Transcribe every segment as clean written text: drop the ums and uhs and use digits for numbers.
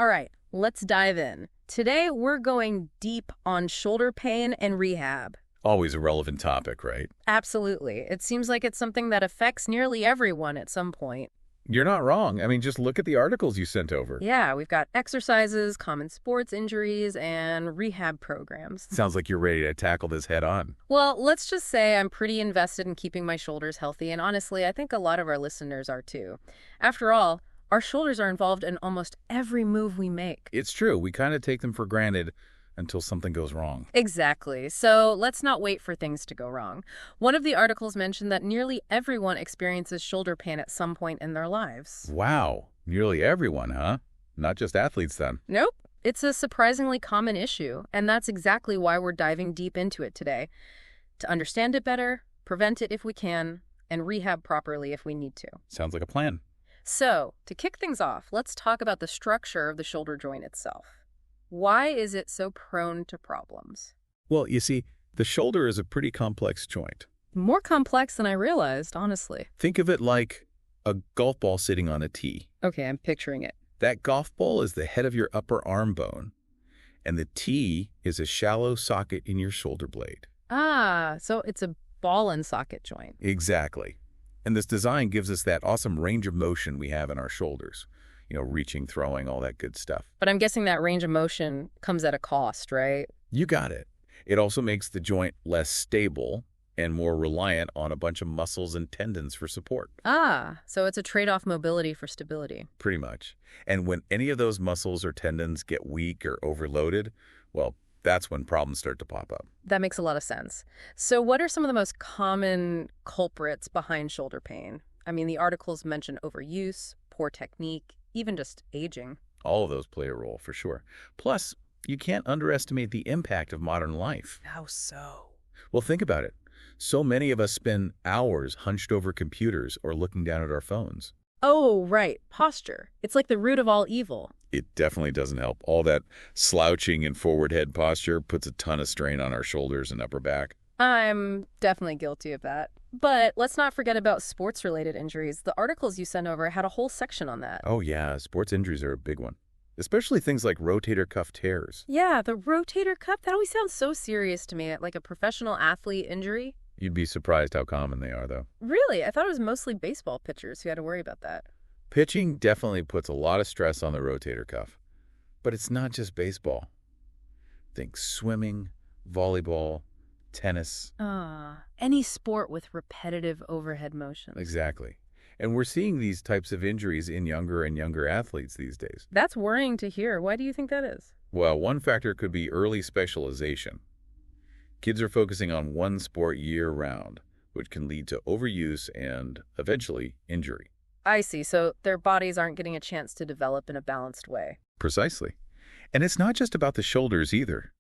All right, let's dive in. Today, we're going deep on shoulder pain and rehab. Always a relevant topic, right? Absolutely. It seems like it's something that affects nearly everyone at some point. You're not wrong. I mean, just look at the articles you sent over. Yeah, we've got exercises, common sports injuries, and rehab programs. Sounds like you're ready to tackle this head on. Well, let's just say I'm pretty invested in keeping my shoulders healthy, and honestly, I think a lot of our listeners are too. After all, our shoulders are involved in almost every move we make. It's true. We kind of take them for granted until something goes wrong. Exactly. So let's not wait for things to go wrong. One of the articles mentioned that nearly everyone experiences shoulder pain at some point in their lives. Wow. Nearly everyone, huh? Not just athletes, then. Nope. It's a surprisingly common issue, and that's exactly why we're diving deep into it today. To understand it better, prevent it if we can, and rehab properly if we need to. Sounds like a plan. So, to kick things off, let's talk about the structure of the shoulder joint itself. Why is it so prone to problems? Well, you see, the shoulder is a pretty complex joint. More complex than I realized, honestly. Think of it like a golf ball sitting on a tee. Okay, I'm picturing it. That golf ball is the head of your upper arm bone, and the tee is a shallow socket in your shoulder blade. Ah, so it's a ball and socket joint. Exactly. And this design gives us that awesome range of motion we have in our shoulders. You know, reaching, throwing, all that good stuff. But I'm guessing that range of motion comes at a cost, right? You got it. It also makes the joint less stable and more reliant on a bunch of muscles and tendons for support. Ah, so it's a trade-off mobility for stability. Pretty much. And when any of those muscles or tendons get weak or overloaded, well, that's when problems start to pop up. That makes a lot of sense. So what are some of the most common culprits behind shoulder pain? I mean, the articles mention overuse, poor technique, even just aging. All of those play a role, for sure. Plus, you can't underestimate the impact of modern life. How so? Well, think about it. So many of us spend hours hunched over computers or looking down at our phones. Oh, right. Posture. It's like the root of all evil. It definitely doesn't help. All that slouching and forward head posture puts a ton of strain on our shoulders and upper back. I'm definitely guilty of that. But let's not forget about sports-related injuries. The articles you sent over had a whole section on that. Oh, yeah. Sports injuries are a big one, especially things like rotator cuff tears. Yeah, the rotator cuff, that always sounds so serious to me, like a professional athlete injury. You'd be surprised how common they are, though. Really? I thought it was mostly baseball pitchers who had to worry about that. Pitching definitely puts a lot of stress on the rotator cuff. But it's not just baseball. Think swimming, volleyball, tennis. Any sport with repetitive overhead motion. Exactly. And we're seeing these types of injuries in younger and younger athletes these days. That's worrying to hear. Why do you think that is? Well, one factor could be early specialization. Kids are focusing on one sport year-round, which can lead to overuse and, eventually, injury. I see. So their bodies aren't getting a chance to develop in a balanced way. Precisely. And it's not just about the shoulders either.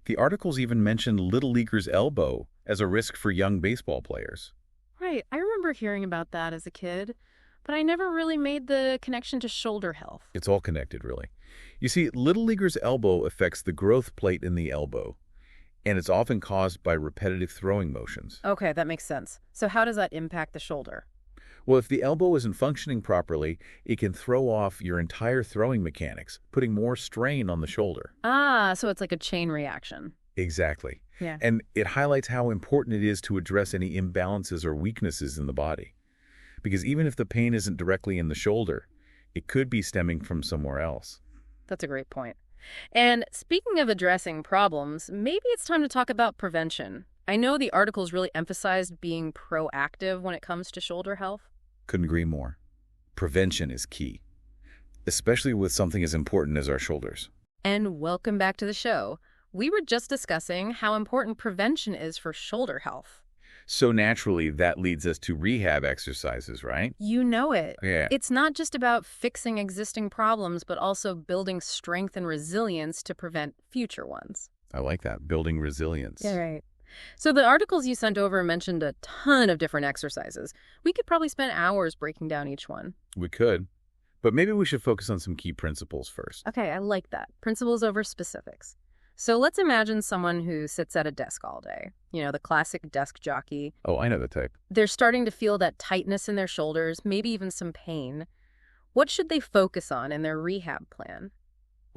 The articles even mentioned little leaguer's elbow as a risk for young baseball players. Right. I remember hearing about that as a kid, but I never really made the connection to shoulder health. It's all connected, really. You see, little leaguer's elbow affects the growth plate in the elbow, and it's often caused by repetitive throwing motions. Okay, that makes sense. So how does that impact the shoulder? Well, if the elbow isn't functioning properly, it can throw off your entire throwing mechanics, putting more strain on the shoulder. Ah, so it's like a chain reaction. Exactly. Yeah. And it highlights how important it is to address any imbalances or weaknesses in the body. Because even if the pain isn't directly in the shoulder, it could be stemming from somewhere else. That's a great point. And speaking of addressing problems, maybe it's time to talk about prevention. I know the articles really emphasized being proactive when it comes to shoulder health. Couldn't agree more. Prevention is key, especially with something as important as our shoulders. And welcome back to the show. We were just discussing how important prevention is for shoulder health. So naturally, that leads us to rehab exercises, right? You know it. Yeah. It's not just about fixing existing problems, but also building strength and resilience to prevent future ones. I like that, building resilience. Yeah, right. So the articles you sent over mentioned a ton of different exercises. We could probably spend hours breaking down each one. We could, but maybe we should focus on some key principles first. Okay, I like that. Principles over specifics. So let's imagine someone who sits at a desk all day. You know, the classic desk jockey. Oh, I know the type. They're starting to feel that tightness in their shoulders, maybe even some pain. What should they focus on in their rehab plan?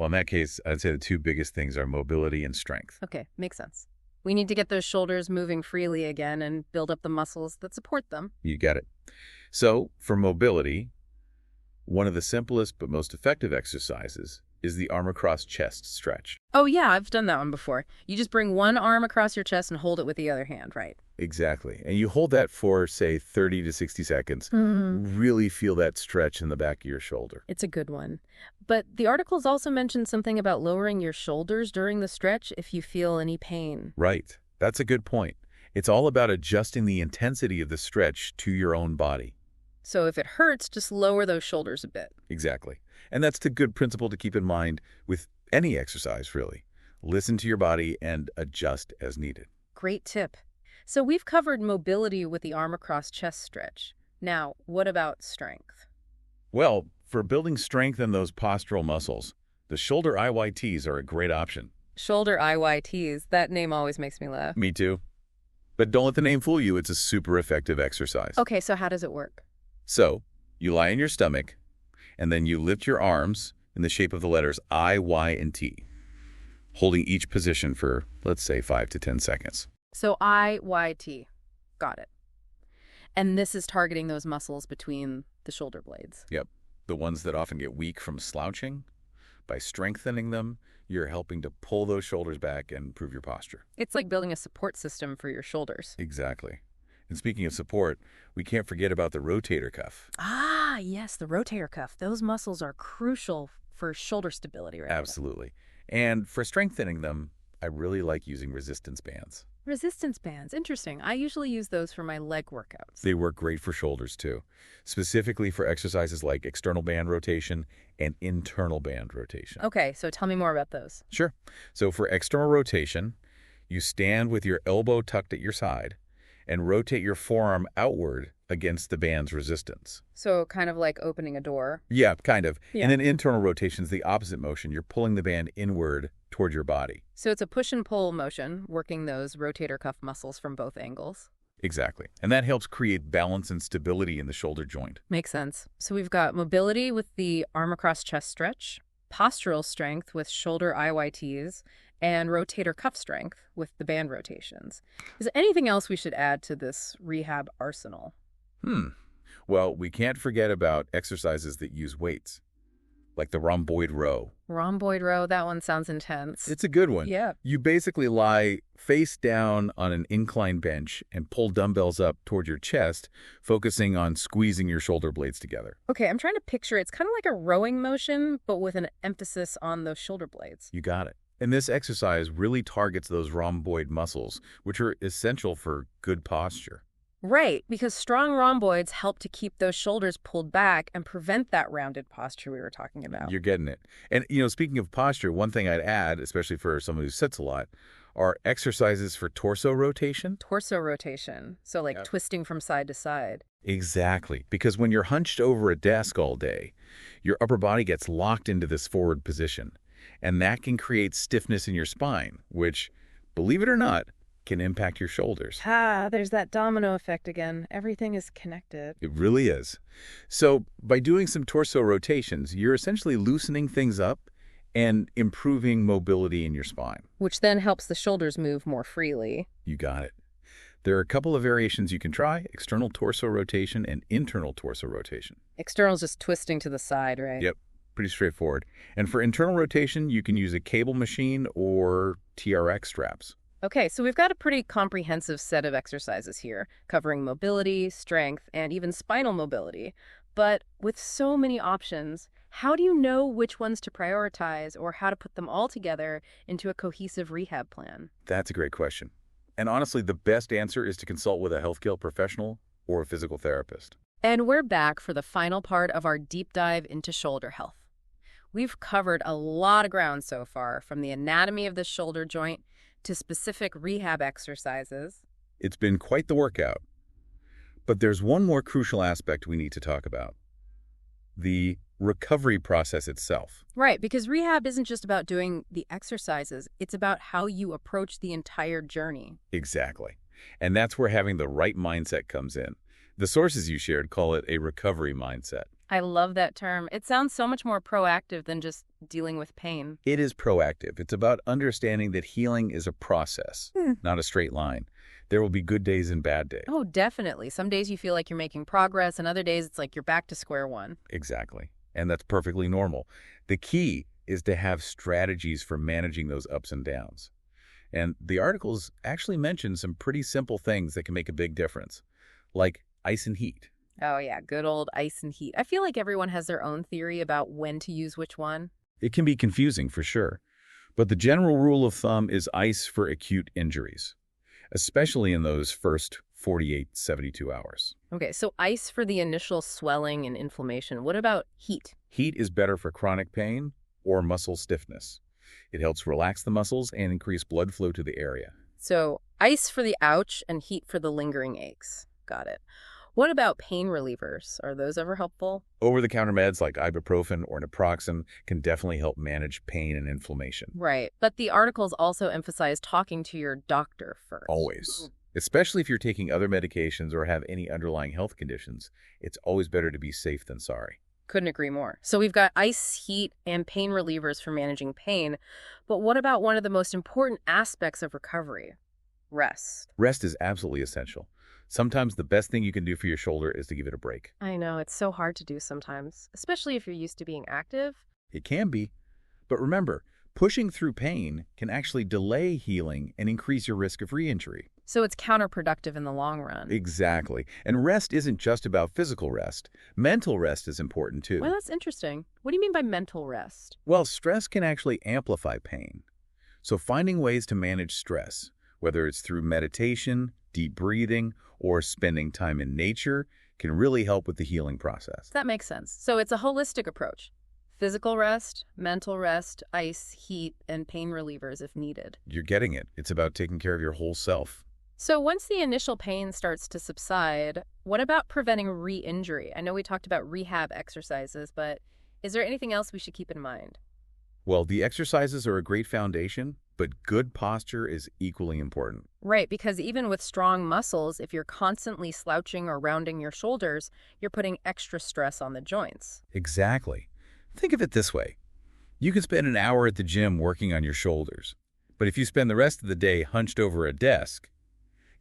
Well, in that case, I'd say the two biggest things are mobility and strength. Okay, makes sense. We need to get those shoulders moving freely again and build up the muscles that support them. You get it. So, for mobility, one of the simplest but most effective exercises is the arm across chest stretch. Oh yeah, I've done that one before. You just bring one arm across your chest and hold it with the other hand, right? Exactly. And you hold that for, say, 30 to 60 seconds. Really feel that stretch in the back of your shoulder. It's a good one. But the articles also mentioned something about lowering your shoulders during the stretch if you feel any pain. Right. That's a good point. It's all about adjusting the intensity of the stretch to your own body. So if it hurts, just lower those shoulders a bit. Exactly. And that's the good principle to keep in mind with any exercise, really. Listen to your body and adjust as needed. Great tip. So we've covered mobility with the arm across chest stretch. Now, what about strength? Well, for building strength in those postural muscles, the shoulder IYTs are a great option. Shoulder IYTs, that name always makes me laugh. Me too. But don't let the name fool you. It's a super effective exercise. Okay, so how does it work? So, you lie on your stomach, and then you lift your arms in the shape of the letters I, Y, and T, holding each position for, let's say, 5 to 10 seconds. So IYT. Got it. And this is targeting those muscles between the shoulder blades. Yep. The ones that often get weak from slouching. By strengthening them, you're helping to pull those shoulders back and improve your posture. It's like building a support system for your shoulders. Exactly. And speaking of support, we can't forget about the rotator cuff. Ah, yes, the rotator cuff. Those muscles are crucial for shoulder stability, right? Absolutely. And for strengthening them, I really like using resistance bands. Resistance bands. Interesting. I usually use those for my leg workouts. They work great for shoulders, too, specifically for exercises like external band rotation and internal band rotation. Okay, so tell me more about those. Sure. So for external rotation, you stand with your elbow tucked at your side and rotate your forearm outward against the band's resistance. So kind of like opening a door. Yeah, kind of. Yeah. And then internal rotation is the opposite motion. You're pulling the band inward toward your body. So it's a push and pull motion, working those rotator cuff muscles from both angles. Exactly. And that helps create balance and stability in the shoulder joint. Makes sense. So we've got mobility with the arm across chest stretch, postural strength with shoulder IYTs, and rotator cuff strength with the band rotations. Is there anything else we should add to this rehab arsenal? Well, we can't forget about exercises that use weights, like the rhomboid row. Rhomboid row, that one sounds intense. It's a good one. Yeah. You basically lie face down on an inclined bench and pull dumbbells up toward your chest, focusing on squeezing your shoulder blades together. Okay, I'm trying to picture it. It's kind of like a rowing motion, but with an emphasis on those shoulder blades. You got it. And this exercise really targets those rhomboid muscles, which are essential for good posture. Right, because strong rhomboids help to keep those shoulders pulled back and prevent that rounded posture we were talking about. You're getting it. And, speaking of posture, one thing I'd add, especially for someone who sits a lot, are exercises for torso rotation. Torso rotation, so like twisting from side to side. Exactly, because when you're hunched over a desk all day, your upper body gets locked into this forward position, and that can create stiffness in your spine, which, believe it or not, can impact your shoulders. There's that domino effect again. Everything is connected. It really is. So by doing some torso rotations, you're essentially loosening things up and improving mobility in your spine. Which then helps the shoulders move more freely. You got it. There are a couple of variations you can try: external torso rotation and internal torso rotation. External's just twisting to the side, right? Yep, pretty straightforward. And for internal rotation, you can use a cable machine or TRX straps. Okay, so we've got a pretty comprehensive set of exercises here, covering mobility, strength, and even spinal mobility. But with so many options, how do you know which ones to prioritize or how to put them all together into a cohesive rehab plan? That's a great question. And honestly, the best answer is to consult with a healthcare professional or a physical therapist. And we're back for the final part of our deep dive into shoulder health. We've covered a lot of ground so far, from the anatomy of the shoulder joint to specific rehab exercises. It's been quite the workout. But there's one more crucial aspect we need to talk about: the recovery process itself. Right, because rehab isn't just about doing the exercises, it's about how you approach the entire journey. Exactly. And that's where having the right mindset comes in. The sources you shared call it a recovery mindset. I love that term. It sounds so much more proactive than just dealing with pain. It is proactive. It's about understanding that healing is a process, Hmm. not a straight line. There will be good days and bad days. Oh, definitely. Some days you feel like you're making progress, and other days it's like you're back to square one. Exactly. And that's perfectly normal. The key is to have strategies for managing those ups and downs. And the articles actually mention some pretty simple things that can make a big difference, like ice and heat. Oh, yeah, good old ice and heat. I feel like everyone has their own theory about when to use which one. It can be confusing for sure, but the general rule of thumb is ice for acute injuries, especially in those first 48, 72 hours. Okay, so ice for the initial swelling and inflammation. What about heat? Heat is better for chronic pain or muscle stiffness. It helps relax the muscles and increase blood flow to the area. So ice for the ouch and heat for the lingering aches. Got it. What about pain relievers? Are those ever helpful? Over-the-counter meds like ibuprofen or naproxen can definitely help manage pain and inflammation. Right. But the articles also emphasize talking to your doctor first. Always. Especially if you're taking other medications or have any underlying health conditions, it's always better to be safe than sorry. Couldn't agree more. So we've got ice, heat, and pain relievers for managing pain. But what about one of the most important aspects of recovery? Rest. Rest is absolutely essential. Sometimes the best thing you can do for your shoulder is to give it a break. I know, it's so hard to do sometimes, especially if you're used to being active. It can be, but remember, pushing through pain can actually delay healing and increase your risk of re-injury. So it's counterproductive in the long run. Exactly. And rest isn't just about physical rest. Mental rest is important too. Well, that's interesting. What do you mean by mental rest? Well, stress can actually amplify pain. So finding ways to manage stress, whether it's through meditation, deep breathing, or spending time in nature, can really help with the healing process. That makes sense. So it's a holistic approach. Physical rest, mental rest, ice, heat, and pain relievers if needed. You're getting it. It's about taking care of your whole self. So once the initial pain starts to subside, what about preventing re-injury? I know we talked about rehab exercises, but is there anything else we should keep in mind? Well, the exercises are a great foundation, but good posture is equally important. Right, because even with strong muscles, if you're constantly slouching or rounding your shoulders, you're putting extra stress on the joints. Exactly. Think of it this way. You can spend an hour at the gym working on your shoulders, but if you spend the rest of the day hunched over a desk,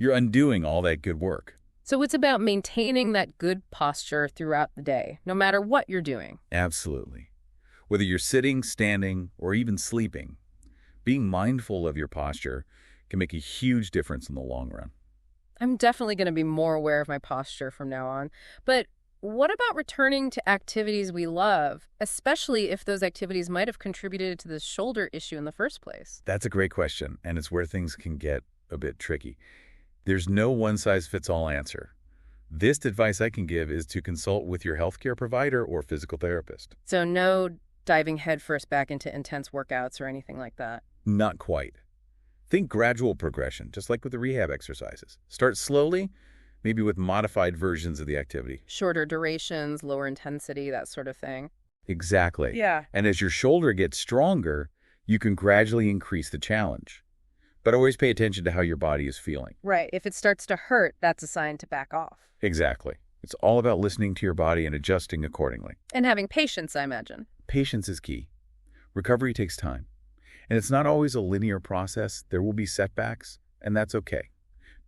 you're undoing all that good work. So it's about maintaining that good posture throughout the day, no matter what you're doing. Absolutely. Whether you're sitting, standing, or even sleeping, being mindful of your posture can make a huge difference in the long run. I'm definitely going to be more aware of my posture from now on. But what about returning to activities we love, especially if those activities might have contributed to the shoulder issue in the first place? That's a great question, and it's where things can get a bit tricky. There's no one-size-fits-all answer. This advice I can give is to consult with your healthcare provider or physical therapist. So no diving headfirst back into intense workouts or anything like that. Not quite. Think gradual progression, just like with the rehab exercises. Start slowly, maybe with modified versions of the activity. Shorter durations, lower intensity, that sort of thing. Exactly. Yeah. And as your shoulder gets stronger, you can gradually increase the challenge. But always pay attention to how your body is feeling. Right. If it starts to hurt, that's a sign to back off. Exactly. It's all about listening to your body and adjusting accordingly. And having patience, I imagine. Patience is key. Recovery takes time. And it's not always a linear process. There will be setbacks, and that's okay.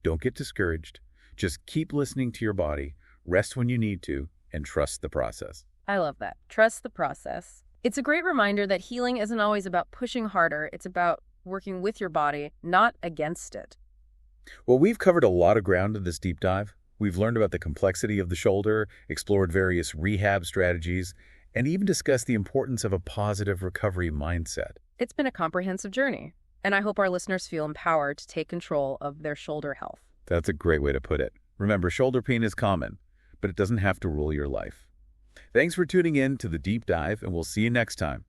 Don't get discouraged. Just keep listening to your body, rest when you need to, and trust the process. I love that. Trust the process. It's a great reminder that healing isn't always about pushing harder. It's about working with your body, not against it. Well, we've covered a lot of ground in this deep dive. We've learned about the complexity of the shoulder, explored various rehab strategies, and even discussed the importance of a positive recovery mindset. It's been a comprehensive journey, and I hope our listeners feel empowered to take control of their shoulder health. That's a great way to put it. Remember, shoulder pain is common, but it doesn't have to rule your life. Thanks for tuning in to the deep dive, and we'll see you next time.